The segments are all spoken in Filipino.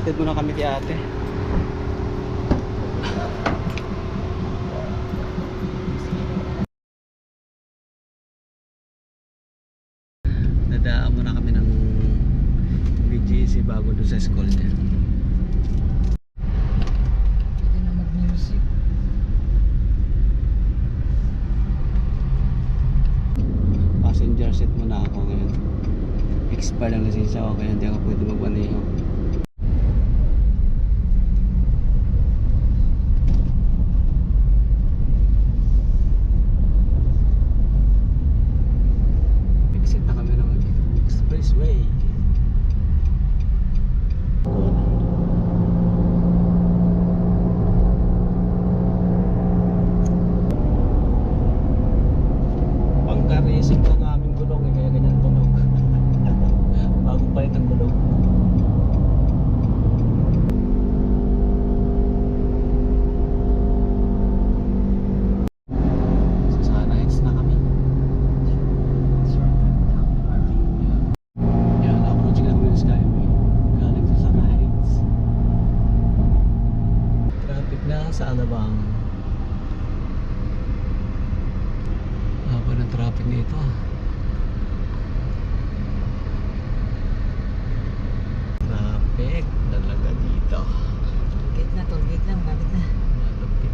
Hatid muna kami kay ate. Dadaan muna kami ng BGC bago doon sa school niya. Pwede na mag-music. Passenger seat muna ako ngayon. Expired ang lisensya ko kaya hindi ako pwede magmaneho. Exit na kami ng expressway. Pagka-racing ng aming gulong kaya ganyan tunog. Bagong palit ang gulong. So sana hits na kami. Yan, approaching na kami ng Skyway. Galing sa Sana Heights. Traffic na sa Alabang. Haba ng traffic dito. Traffic talaga dito. Tollgate na, malapit na. Malupit.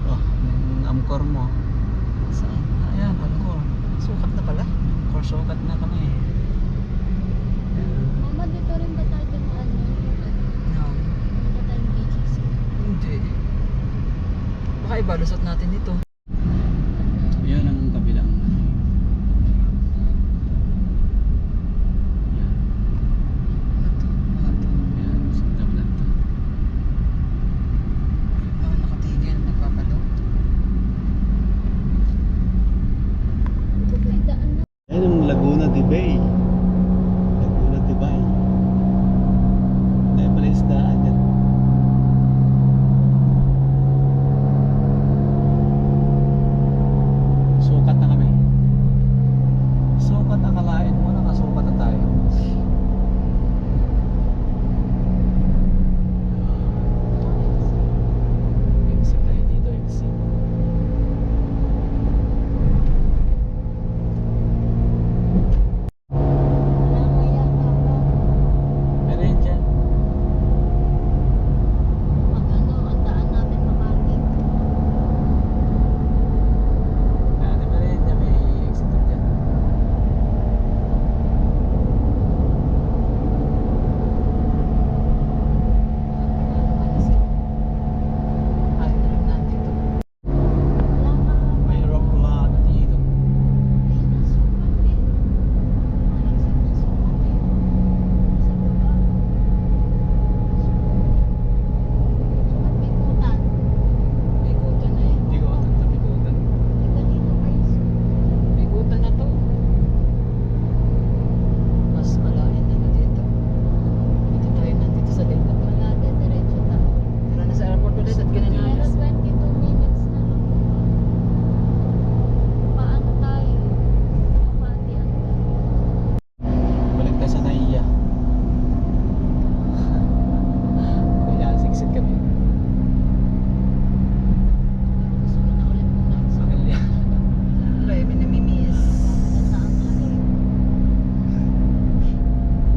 Oh, yung Amcor mo. Saan? Ayan, Amcor. Sukat na pala. Amcor, sukat na kami. Mama, dito rin ba tayo ng ano? No. Wala tayong BGC. Hindi. Baka ibalusot natin dito. Ayan ang kabilang. Ayan. Ayan, sa kabilang to. Mga nakatigil, nagpapalo. Ito may daan na. Ayan yung Laguna de Bay. Laguna de Bay. Dahil pala isdaan yan. Sukat na kami. Sukat, akalain mo nakasukat na tayo. Exit tayo dito, exit. Wala nga yata ba? Ano yun dyan? Pag ano, ang daan natin Makati. Ano ba rin dyan? May exit din dyan. Ayaw na rin natin ito. Wala nga. May rock lot dito. Ayun ang sukat eh. Ang exit ng sukat eh. Sa baba. Sukat Bikutan. Bikutan na eh. Hindi ko tatapikutan. Ay, kanina pa yung sukat. Bikutan na to. Mas malayo na na dito. Dito tayo nandito sa lane na to. Wala, diretso tayo. Tara na sa airport ulit at ganun na. Pero 22 minutes na lang. Paano tayo? Makati ang Balik tayo sa Naiya. Kailangan exit kami. gusto ko na ulit muna. Sa Naiya. Wala, may namimiss. Ganda ang ano eh.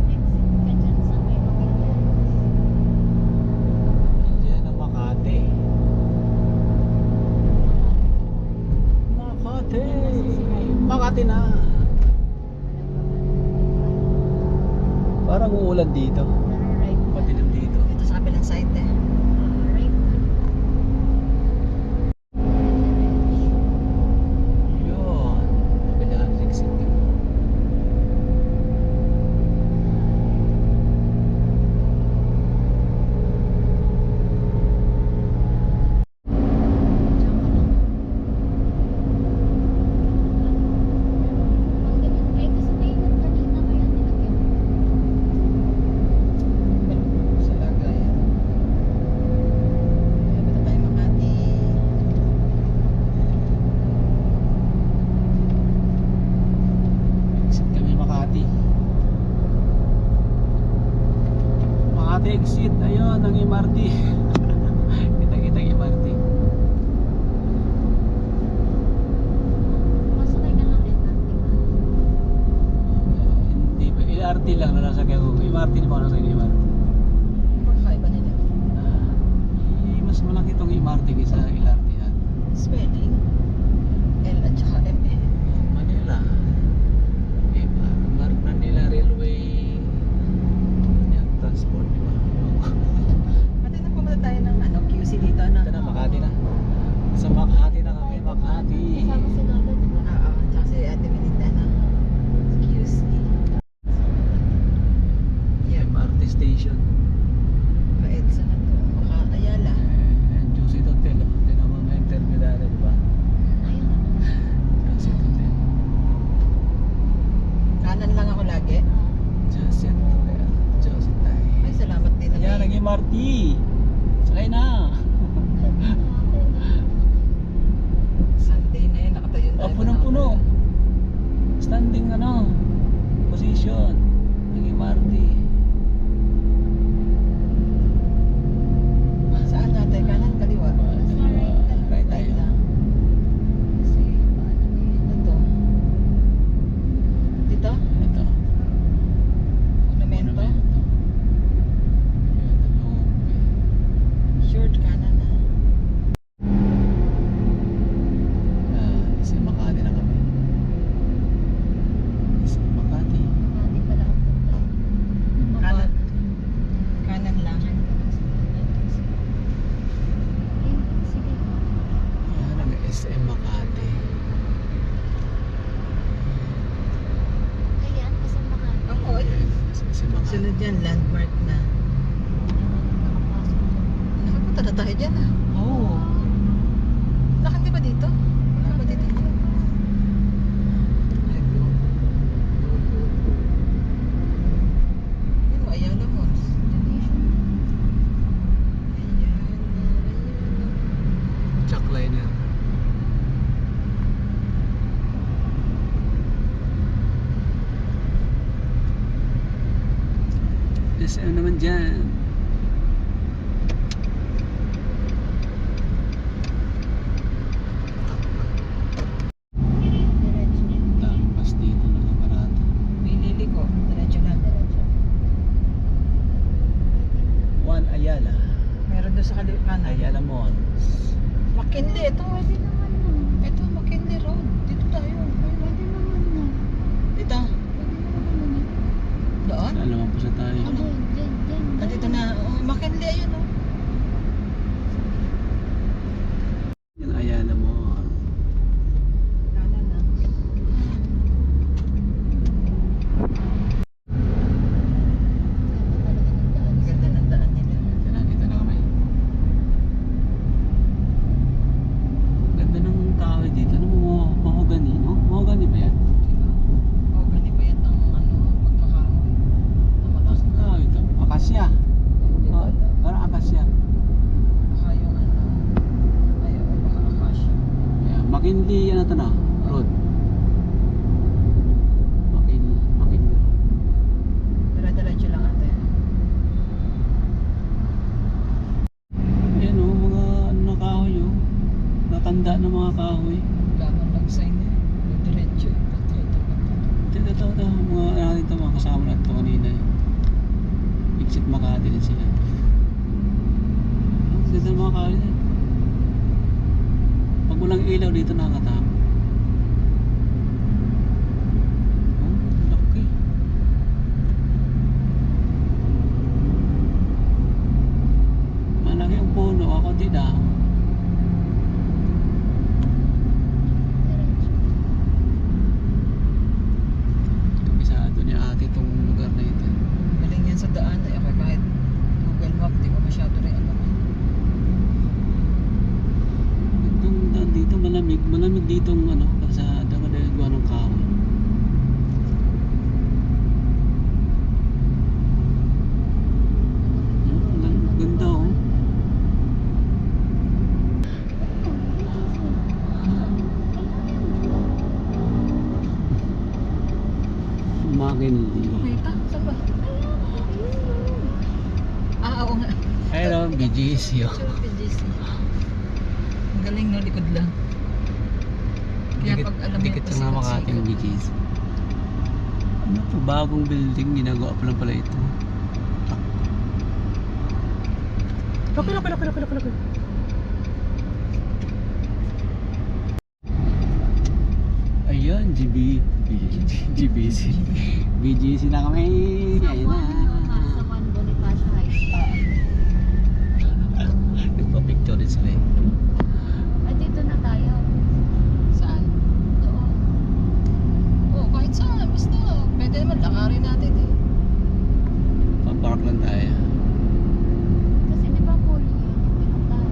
Exit ka dyan sa may Magallanes. Yan ang Makati. Makati. Makati na. Parang uulan dito. Right. Madilim dito. Dito sa kabilang side eh. Right. Yun. Kailangan exit kami. Diyan ka lang. Ang ganyan. Eh, kasi mainit kanina kaya nilagyan. exit. Ayun, ang MRT. Kita-kita ang MRT. Masakay ka lang rin natin. Hindi ba? LRT lang na nasakyan ko. MRT na ba ako nasakyan MRT? Pagkaiba nila. Mas malaki itong MRT kaysa LRT ha. Spelling. L at saka M eh. Manila. Manila Railway. Yung transport, di ba? Pati na pumunta tayo ng ano, QC dito na. Ito na, Makati na. Sa Makati na kami, Makati. Kasama si Lola, di ba? Oo, tsaka si Ate Melinda na QC. Yeah, MRT station. pa-EDSA na to. Maka Ayala. Juicy Hotel. Ito naman may terminal, di ba? Ayun naman. Juicy Hotel. Kanan lang ako lagi. Juicy Hotel. Juicy tayo. Ay, salamat din na Ayan, ang MRT. Sakay na. Sunday na yun, nakatayo tayo. Oh, punong-puno. Standing position. Ang MRT. Saan natin? Kanan, kaliwa? Right tayo. lang. Kasi paano na yun? Ito. Dito? Ito. Monumento? Ayan, Short kanan na. Isa Makati na kami. Isa Makati. Hindi pala ang punta. Kanan. Kanan lang. Diyan ka lang sa entrance. Eh, sige. Ayan, ang SM Makati. Ayan, kasama ka. Oo, SM Makati. sunod yan, landmark na. Nakapasok dyan. Nakapunta na tayo dyan ah. Oo. Nakang di ba dito? Wala ba dito? Ay, go. Yun o, Ayala Malls. Division. Ayala. Chuck liner. SM naman dyan. Diretso. Tampas dito nakaparado. Pinili ko. Diretso lang. Diretso. Juan Ayala. Meron doon sa kanan. Ayala Mall. McKinley, ito. Pwede naman na. Ito, McKinley Road. Dito tayo. Pwede naman na. Dito. Pwede naman na. Doon? Alam po sa tayo. Ano? Dyan, dyan. Ah, dito na. Oh, McKinley, ayun o. Yung Ayala Mall. Kanan na. Ganda talaga ng daan. Ganda ng daan nila. Dito na kami. Ganda ng kahoy dito. Ano mo? Mahogany, no? Mahogany ba yan? Oh, ganito ba yan ang pagkakaroon? Ang mataas Ang kahoy ito. Akasya. Hindi ko Oh, alam. parang akasya. BGC oh. Picture PGC. Ang galing no, likod lang. Kaya pag alam mo Dikit yung lang na Makating BGC. Ano to, bagong building, ginagawa pa lang pala ito. Laki. Ayan, GBC. BGC na kami. Ayun na. Sa Juan Bonifacio High School. Nagpa-picture din sila eh. At dito na tayo. Saan? Doon. Oo, kahit saan. Basta, pwede naman lakarin natin eh. Pa-park lang tayo. Kasi di ba pool yun? Pinuntahan.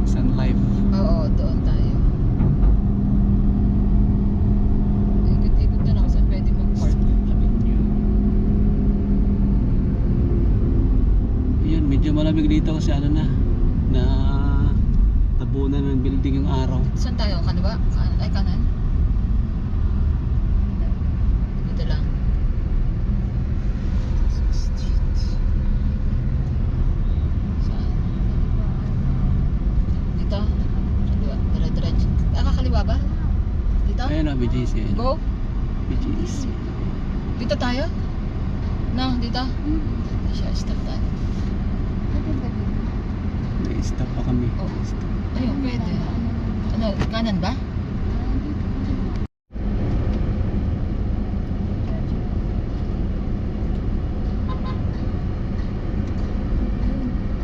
Sun Life. Oo, doon tayo. Ikot-ikot na lang saan pwede mag-park. Ayan, medyo malamig dito kasi ano na tabunan ng building yung araw. Saan tayo? Kaliwa? Ay, kanan? Dito lang. Saan? Dito? Kaliwa. Dire-diretso. Kakaliwa ba? Dito? Ayan o, BGC. Ayan. Go? BGC. Dito tayo? No, dito? Siya, stop tayo. Pwede ba dito? Na-stop pa kami. Oo. Ayun, pwede. Ano, kanan ba?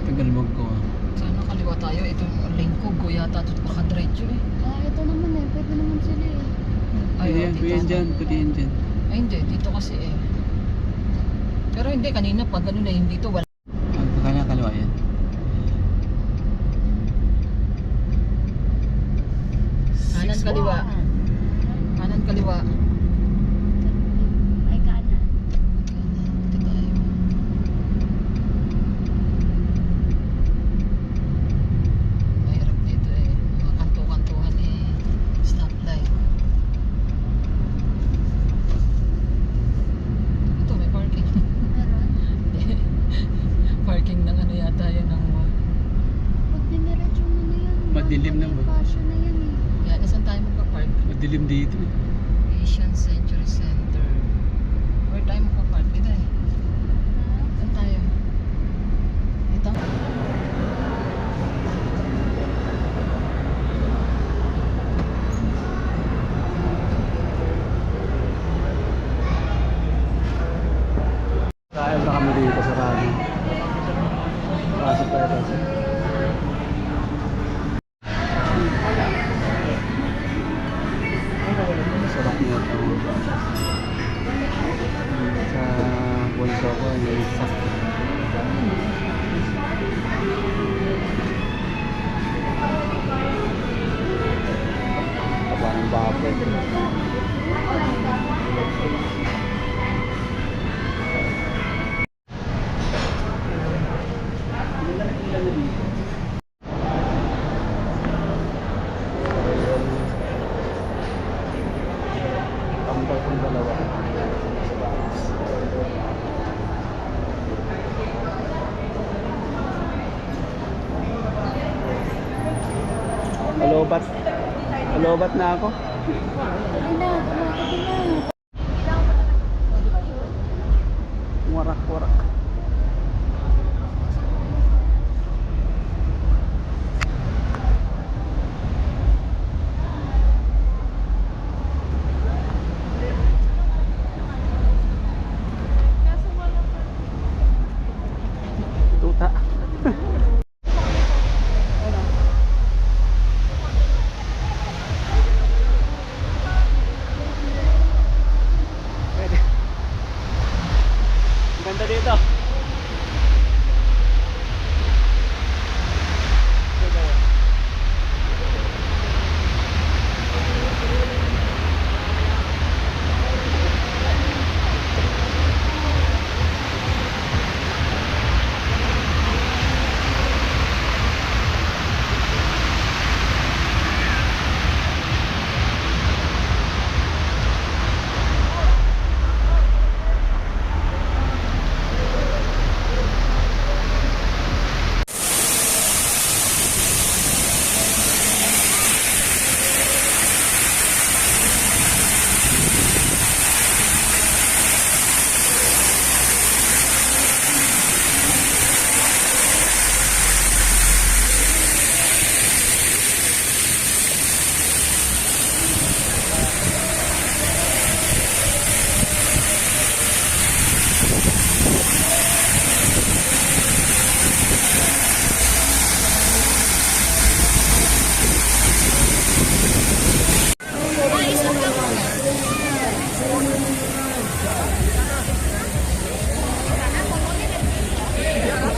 Tagal mag-go ah. Sana kaliwa tayo. Ito yung lane ko. Go yata. Ito nakadiretso eh. Ito naman eh. Pwede naman sila eh. Pwede yan, pwede yan dyan, pwede yan dyan. Ay, hindi. Dito kasi eh. Pero hindi. Kanina pa ganun eh. Dito wala. Kanya kaliwa yan. Kanan kaliwa. Kanan kaliwa. Ay, kanan. Dito tayo. Mahirap dito eh. Mga kanto-kantuhan eh. Stoplight. Ito may parking. Meron. Parking ng ano yata yan ng Pag diniretso mo na yan. Madilim naman. Bonifacio na yan eh. yan. Nasaan tayo magpa-park? Madilim dito eh. Asian Century Center. Where tayo magpa-park? Dito eh. Saan tayo? Dito? Kaya na kami dito sa rally. Pasok tayo kasi. Sarap niya ito. Sa bunso ko, yung sak. Taba ng baboy. Tambal kong dalawa. Alobat. Alobat na ako. Ay na, tumakot na. Warak-warak. Tuta. Pwede. Ang ganda dito.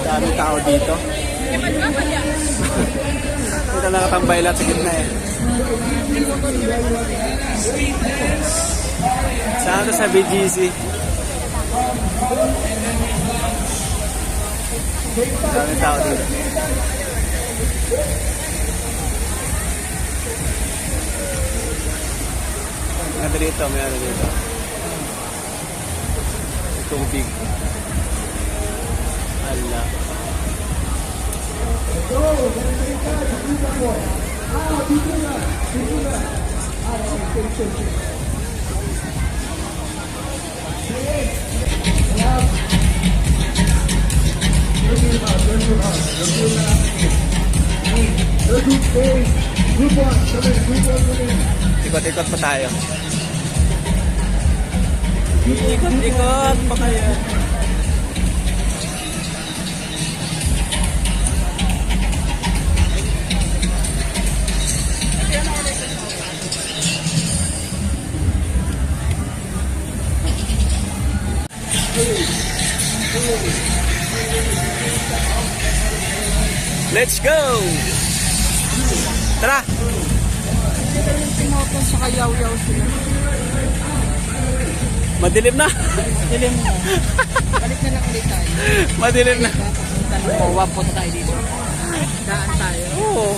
Dami tao dito. Ito nakatambay lahat sa gitna eh. Saan sa BGC? Dami tao dito. May ano dito, may ano dito. Tubig. Hala. Ikot-ikot pa tayo. Ikot-ikot pa kayo. Let's go! Tara! Timoto sa kayaw-yaw sila. Madilim na! Dilim mo. Balik na lang ulit tayo. Madilim na! Papunta ng Moa, punta tayo dito. Daan tayo. Oo.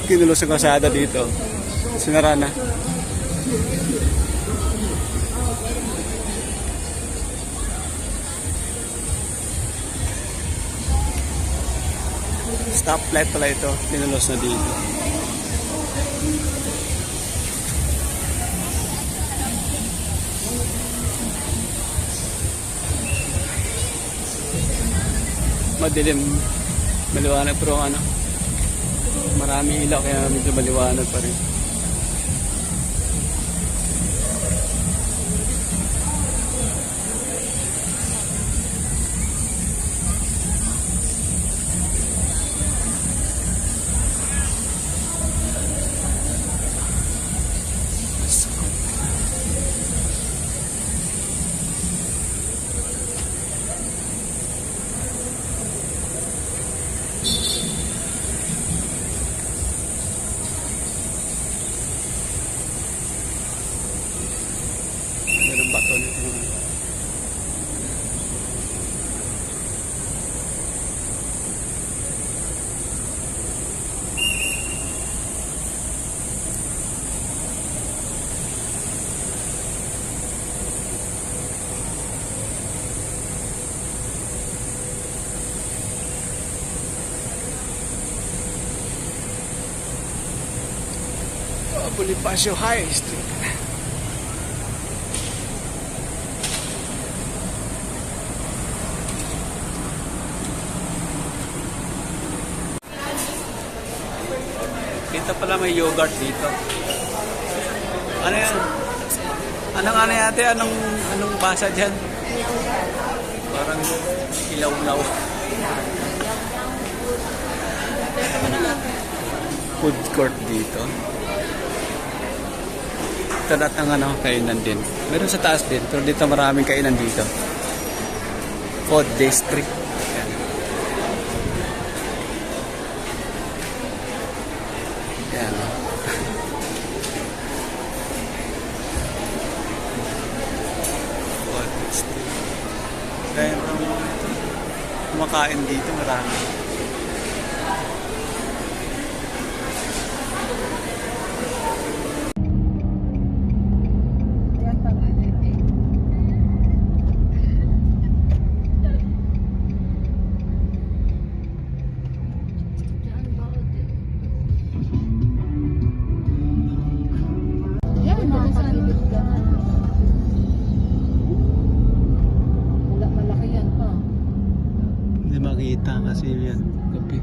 Kinulos ang kasada dito. Sinara na. Stoplight pala ito. Kinulos na dito. Madilim. Maliwanag pero ano. Marami ilaw kaya medyo maliwanag pa rin. Meron bato nito. Bonifacio High Street. Dito pala may yogurt dito. Ano yan? Anong ano yate? Anong basa dyan? Parang ilaw-law. Food court dito. Ito lahat ng ano, kainan din. Meron sa taas din, pero dito maraming kainan dito. Food district. Yan. Yan. Food district. Kaya kumakain dito marami. makita kasi yan, gabi.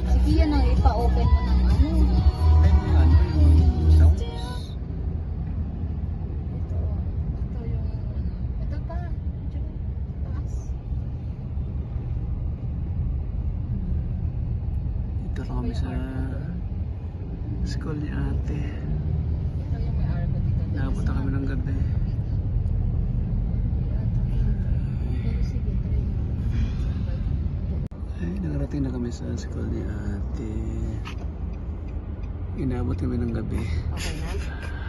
Sige yan ang ipa-open mo ng ano. Ay, may ano yung sounds? Ito yung ano. Ito pa. Taas. Dito lang kami sa school ni ate. Ito yung may arko dito. Naabot na kami ng gabi. Pero sige, try mo. Ay, nakarating na kami sa school ni ate. Inabot kami ng gabi. Okay na?